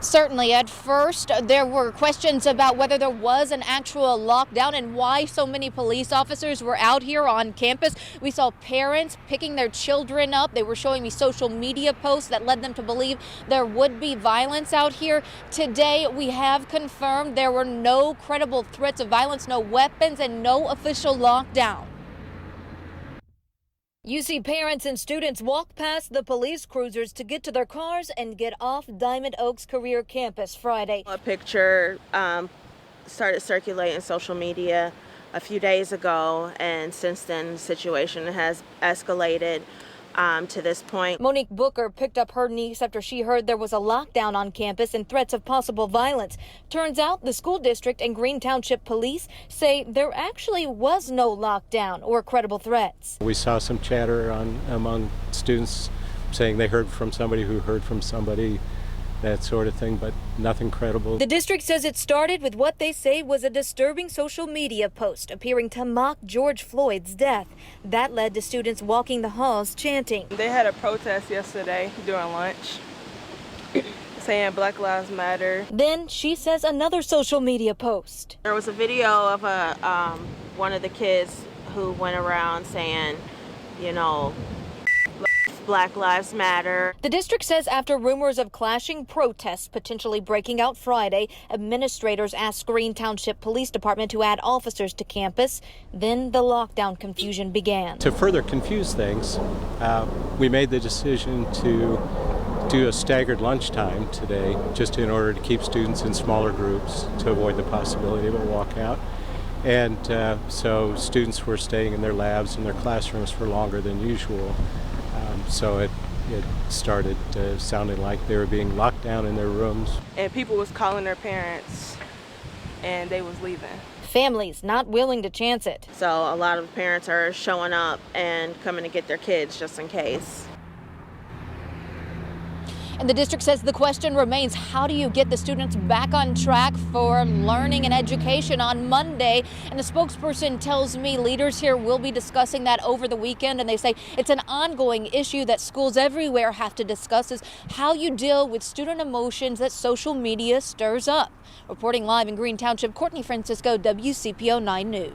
Certainly, at first, there were questions about whether there was an actual lockdown and why so many police officers were out here on campus. We saw parents picking their children up. They were showing me social media posts that led them to believe there would be violence out here. Today, we have confirmed there were no credible threats of violence, no weapons, and no official lockdown. You see parents and students walk past the police cruisers to get to their cars and get off Diamond Oaks Career Campus Friday. A picture started circulating social media a few days ago, and since then the situation has escalated to this point. Monique Booker picked up her niece after she heard there was a lockdown on campus and threats of possible violence. Turns out the school district and Green Township Police say there actually was no lockdown or credible threats. We saw some chatter among students saying they heard from somebody who heard from somebody, that sort of thing, but nothing credible. The district says it started with what they say was a disturbing social media post appearing to mock George Floyd's death. That led to students walking the halls chanting. They had a protest yesterday during lunch saying Black Lives Matter. Then she says another social media post. There was a video of one of the kids who went around saying, you know, Black Lives Matter. The district says after rumors of clashing protests potentially breaking out Friday, administrators asked Green Township Police Department to add officers to campus. Then the lockdown confusion began. To further confuse things, we made the decision to do a staggered lunchtime today, just in order to keep students in smaller groups to avoid the possibility of a walkout. And so students were staying in their labs and their classrooms for longer than usual. So it started sounding like they were being locked down in their rooms. And people was calling their parents and they was leaving. Families not willing to chance it. So a lot of parents are showing up and coming to get their kids just in case. And the district says the question remains, how do you get the students back on track for learning and education on Monday? And a spokesperson tells me leaders here will be discussing that over the weekend. And they say it's an ongoing issue that schools everywhere have to discuss, is how you deal with student emotions that social media stirs up. Reporting live in Green Township, Courtney Francisco, WCPO 9 News.